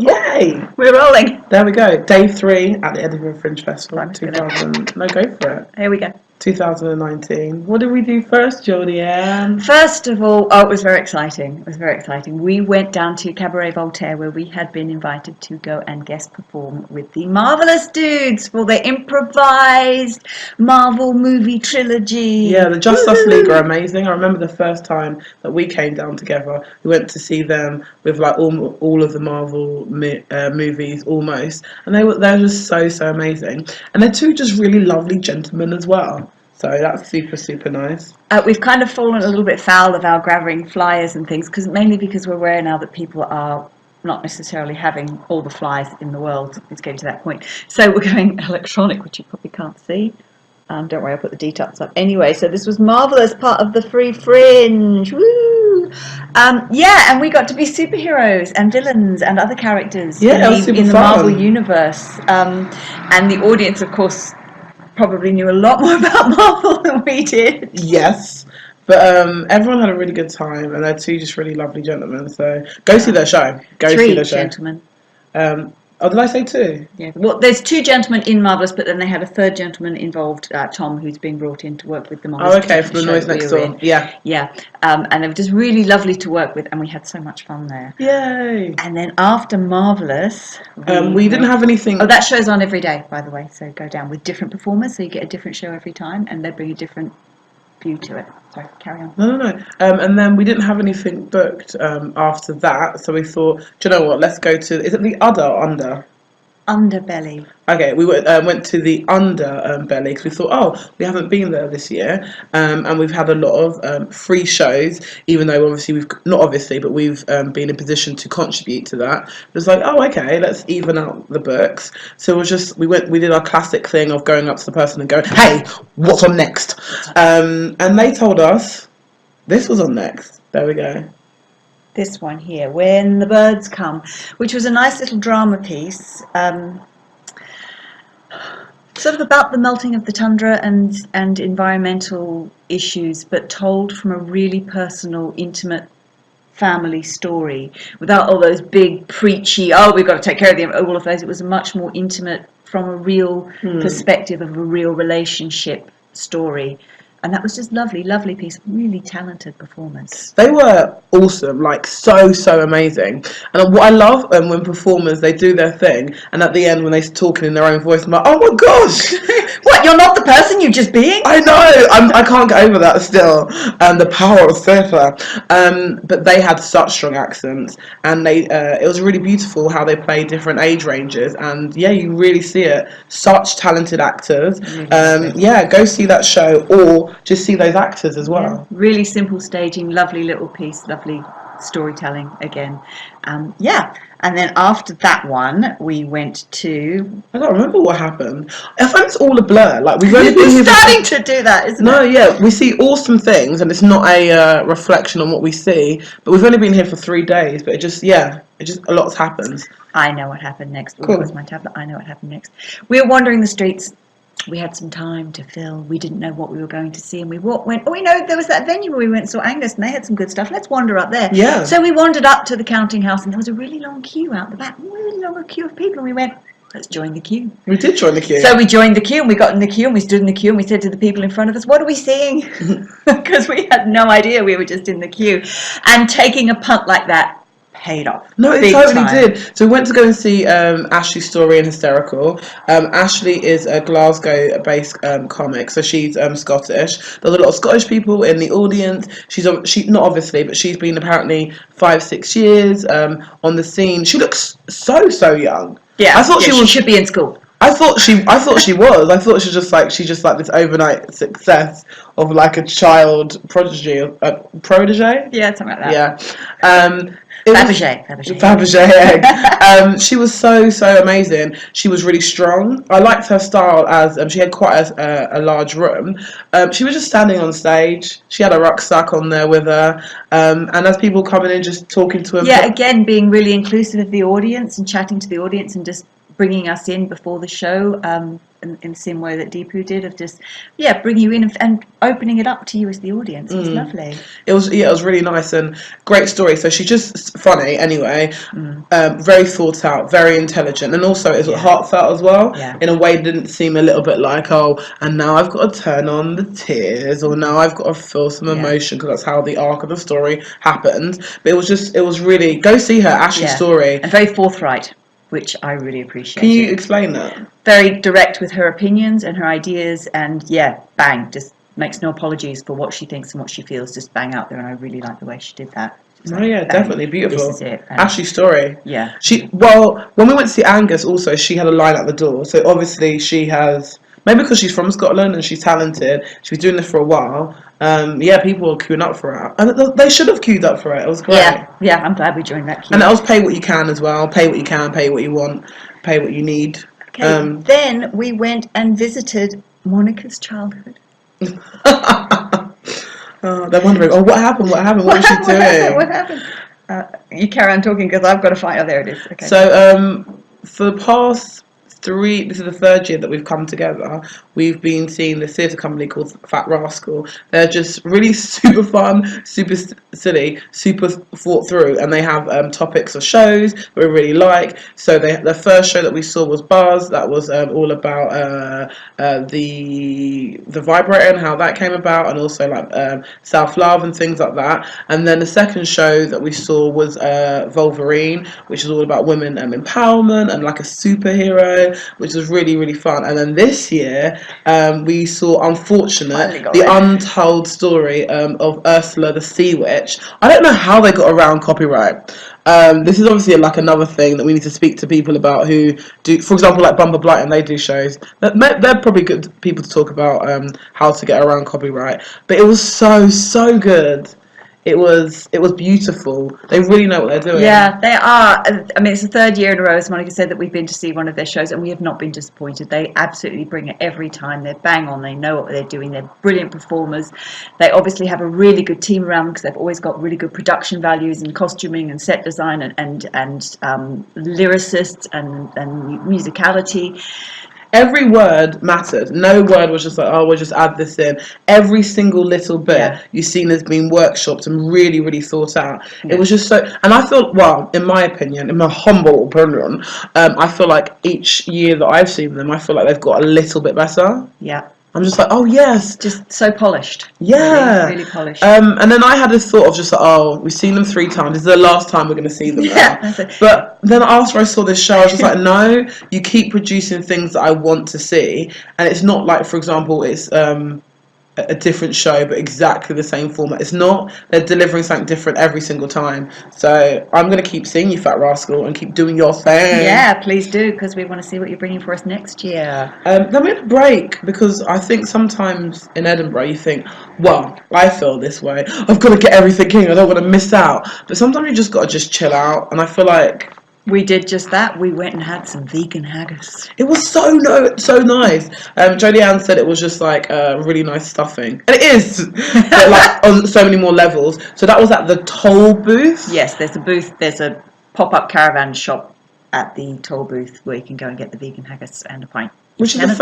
Yay! We're rolling. There we go. Day 3 at the Edinburgh Fringe Festival. 2000. No, go for it. Here we go. 2019. What did we do first, Jodie-Ann? First of all, it was very exciting. It was very exciting. We went down to Cabaret Voltaire, where we had been invited to go and guest perform with the Marvelous Dudes for their improvised Marvel movie trilogy. Yeah, the Just Us League are amazing. I remember the first time that we came down together. We went to see them with like all of the Marvel movies almost, and they're just so amazing. And they're two just really lovely gentlemen as well. So that's super nice. We've kind of fallen a little bit foul of our gathering flyers and things, mainly because we're aware now that people are not necessarily having all the flyers in the world. It's getting to that point. So we're going electronic, which you probably can't see. Don't worry, I'll put the details up. Anyway, so this was marvellous, part of the Free Fringe. Woo! And we got to be superheroes and villains and other characters in the Marvel universe. And the audience, of course, probably knew a lot more about Marvel than we did. Yes, but everyone had a really good time, and they're two just really lovely gentlemen. So go see their show. See their show. Gentlemen. Did I say 2? Yeah. Well, there's 2 gentlemen in Marvelous, but then they had a 3rd gentleman involved, Tom, who's been brought in to work with them on this. Oh, okay, from the Noise Next Door. Yeah. Yeah. And they were just really lovely to work with, and we had so much fun there. Yay! And then after Marvelous, we didn't have anything. Oh, that show's on every day, by the way. So go down with different performers, so you get a different show every time, and they bring a different view to it. Sorry, carry on. No. And then we didn't have anything booked after that, so we thought, do you know what? Let's go to. Is it the Udder or Under? Underbelly. Okay, we went to the Underbelly because we thought, we haven't been there this year, and we've had a lot of free shows, even though obviously we've been in position to contribute to that. It was like, okay, let's even out the books. So it was just we did our classic thing of going up to the person and going, hey, what's on next? And they told us this was on next. There we go. This one here, When the Birds Come, which was a nice little drama piece, sort of about the melting of the tundra and environmental issues, but told from a really personal, intimate family story, without all those big preachy, we've got to take care of them, all of those. It was a much more intimate, from a real perspective of a real relationship story. And that was just lovely piece, really talented performance. They were awesome, like so amazing. And what I love when performers, they do their thing, and at the end when they're talking in their own voice, I'm like, oh my gosh! What, you're not the person you're just being? I know, I can't get over that still. The power of theatre. But they had such strong accents, and it was really beautiful how they played different age ranges, and you really see it. Such talented actors. Go see that show, or just see those actors as well. Yeah, really simple staging, lovely little piece, lovely storytelling again. And then after that one, we went to... I can't remember what happened. I find it's all a blur. Like we've only been here starting to do that, isn't it? No, yeah, we see awesome things, and it's not a reflection on what we see. But we've only been here for 3 days. But it just a lot's happened. I know what happened next. Cool. Where's my tablet? I know what happened next. We were wandering the streets. We had some time to fill. We didn't know what we were going to see, and we went. Oh, we know there was that venue where we went and saw Angus, and they had some good stuff. Let's wander up there. Yeah. So we wandered up to the counting house, and there was a really long queue out the back, really long queue of people, and we went, let's join the queue. We did join the queue. So we joined the queue, and we got in the queue, and we stood in the queue, and we said to the people in front of us, what are we seeing? Because we had no idea, we were just in the queue. And taking a punt like that paid off. No, it totally did. So we went to go and see Ashley's Story in Hysterical. Ashley is a Glasgow-based comic, so she's Scottish. There's a lot of Scottish people in the audience. She not obviously, but she's been apparently 5-6 years on the scene. She looks so young. Yeah, I thought she should be in school. I thought she was. I thought she's just like this overnight success of like a child prodigy, a protege. Yeah, something like that. Yeah. Fabergé. She was so amazing. She was really strong. I liked her style as she had quite a large room. She was just standing on stage. She had a rucksack on there with her, and as people coming in, just talking to her. Yeah, again, being really inclusive of the audience and chatting to the audience and just bringing us in before the show. in the same way that Deepu did, of just bringing you in and opening it up to you as the audience. It was lovely. It was really nice and great story. So she's just funny anyway, very thought out, very intelligent, and also it's heartfelt as well. Yeah. In a way, it didn't seem a little bit like, oh, and now I've got to turn on the tears, or now I've got to feel some emotion, because that's how the arc of the story happened. But it was really, go see her Ashley's story, and very forthright, which I really appreciate. Can you explain that? Very direct with her opinions and her ideas, and bang, just makes no apologies for what she thinks and what she feels, just bang out there, and I really like the way she did that. Definitely beautiful. This is it. Ashley's story. Yeah. When we went to see Angus also, she had a line at the door, so obviously she has, maybe because she's from Scotland and she's talented, she was doing this for a while. People were queuing up for it, and they should have queued up for it. It was great. Yeah, I'm glad we joined that queue. And that was pay what you can as well. Pay what you can, pay what you want, pay what you need. Okay, then we went and visited Monica's childhood. They're wondering, what happened? What was she doing? What happened? You carry on talking, because I've got to find. Oh, there it is. Okay. So, for the past this is the third year that we've come together. We've been seeing this theatre company called Fat Rascal. They're just really super fun, super silly, super thought through, and they have topics of shows that we really like. So the first show that we saw was Buzz. That was all about the vibrator and how that came about, and also like self-love and things like that. And then the second show that we saw was Wolverine, which is all about women empowerment and like a superhero, which was really, really fun. And then this year we saw Unfortunate, the untold story of Ursula the Sea Witch. I don't know how they got around copyright. This is obviously like another thing that we need to speak to people about who do, for example, like Blight, and they do shows. They're probably good people to talk about how to get around copyright. But it was so good. It was beautiful. They really know what they're doing. Yeah, they are. I mean, it's the third year in a row, as Monica said, that we've been to see one of their shows, and we have not been disappointed. They absolutely bring it every time. They're bang on. They know what they're doing. They're brilliant performers. They obviously have a really good team around them, because they've always got really good production values and costuming and set design and lyricists and musicality. Every word mattered. No word was just like, oh, we'll just add this in. Every single little bit you've seen has been workshopped and really, really thought out. It was just so, and I feel, well, in my opinion, in my humble opinion, I feel like each year that I've seen them, I feel like they've got a little bit better. Yeah. I'm just like, oh yes, just so polished. Yeah, really polished. And then I had this thought of just like, oh, we've seen them 3 times. This is the last time we're going to see them. But then after I saw this show, I was just like, no, you keep producing things that I want to see, and it's not like, for example, it's a different show but exactly the same format. It's not. They're delivering something different every single time. So I'm going to keep seeing you, Fat Rascal, and keep doing your thing. Yeah, please do, because we want to see what you're bringing for us next year. Then we had a break, because I think sometimes in Edinburgh you think, well, I feel this way, I've got to get everything in, I don't want to miss out. But sometimes you just got to just chill out, and I feel like we did just that. We went and had some vegan haggis. It was so nice. Jodie Ann said it was just like really nice stuffing, and it is, but like on so many more levels. So that was at the toll booth. Yes, there's a booth. There's a pop-up caravan shop at the toll booth where you can go and get the vegan haggis and a pint. Which is a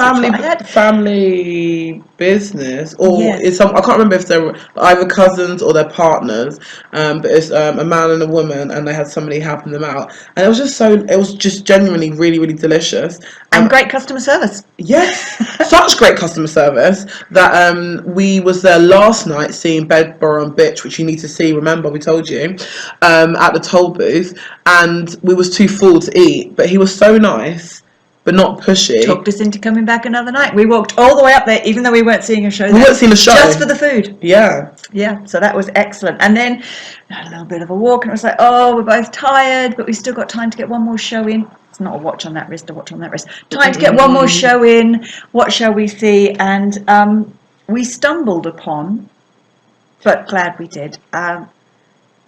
family business, or it's some, I can't remember if they're either cousins or they're partners, but it's a man and a woman, and they had somebody helping them out, and it was just genuinely really, really delicious and great customer service. Yes, such great customer service that we was there last night seeing Bedborough and Bitch, which you need to see. Remember, we told you at the toll booth, and we was too full to eat, but he was so nice. But not pushy. Talked us into coming back another night. We walked all the way up there, even though we weren't seeing a show. We weren't seeing a show. Just for the food. Yeah. Yeah, so that was excellent. And then had a little bit of a walk, and it was like, oh, we're both tired, but we still got time to get one more show in. It's not a watch on that wrist, a watch on that wrist. Time to get one more show in. What shall we see? And we stumbled upon, but glad we did,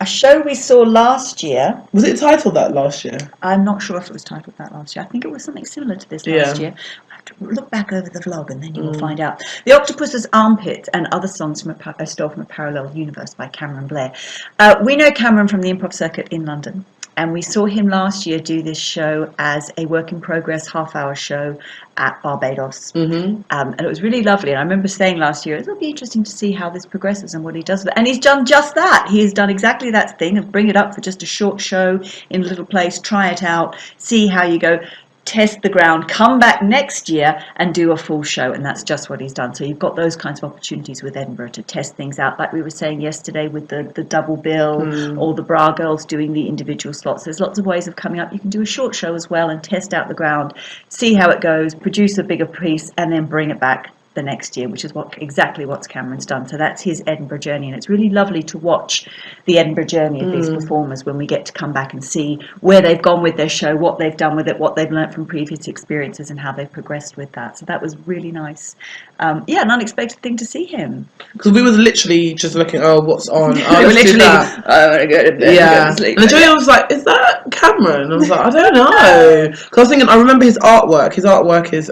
a show we saw last year. Was it titled that last year? I'm not sure if it was titled that last year. I think it was something similar to this last year. I have to look back over the vlog and then you will find out. The Octopuss's Armpit and Other Songs from Stole from a Parallel Universe by Cameron Blair. We know Cameron from the improv circuit in London. and we saw him last year do this show as a work in progress half-hour show at Barbados. And it was really lovely. And I remember saying last year, it'll be interesting to see how this progresses and what he does with it. And he's done just that. He has done exactly that thing of bring it up for just a short show in a little place, try it out, see how you go, test the ground, come back next year and do a full show. And that's just what he's done. So you've got those kinds of opportunities with Edinburgh to test things out, like we were saying yesterday with the double bill, or the bra girls doing the individual slots. There's lots of ways of coming up. You can do a short show as well and test out the ground, see how it goes, produce a bigger piece, and then bring it back the next year, which is exactly what Cameron's done. So that's his Edinburgh journey, and it's really lovely to watch the Edinburgh journey of these performers when we get to come back and see where they've gone with their show, what they've done with it, what they've learnt from previous experiences, and how they've progressed with that. So that was really nice. An unexpected thing to see him. Because we was literally just looking, what's on? We were literally, I want to go to bed, yeah. go to sleep. And Julia was like, is that Cameron? I was like, I don't know. Because I was thinking, I remember his artwork. His artwork is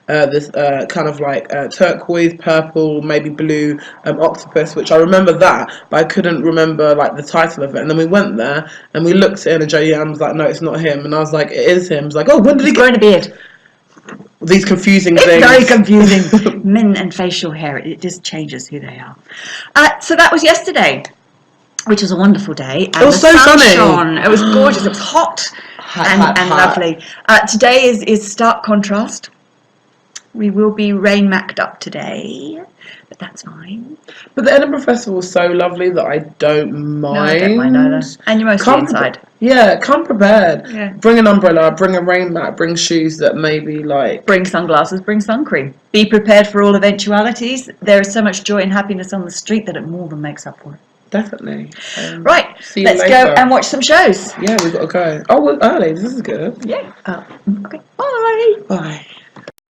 this kind of like turquoise, purple, maybe blue octopus, which I remember that, but I couldn't remember like the title of it. And then we went there and we looked at it, and Julia was like, no, it's not him. And I was like, it is him. I was like, oh, when did he growing a beard? These confusing It's things. very confusing. Men and facial hair, it just changes who they are. So that was yesterday, which was a wonderful day. And it was so sunny. Shone. It was gorgeous. It was hot and lovely. Today is stark contrast. We will be rain-macked up today, but that's fine. But the Edinburgh Festival is so lovely that I don't mind. No, I don't mind either. And you're mostly inside. Yeah, come prepared. Yeah. Bring an umbrella, bring a rain mat, bring shoes that maybe like... Bring sunglasses, bring sun cream. Be prepared for all eventualities. There is so much joy and happiness on the street that it more than makes up for it. Definitely. Right, see you let's later. go and watch some shows. Yeah, we've got to go. Oh, we're early. This is good. Yeah. Okay, bye. Bye.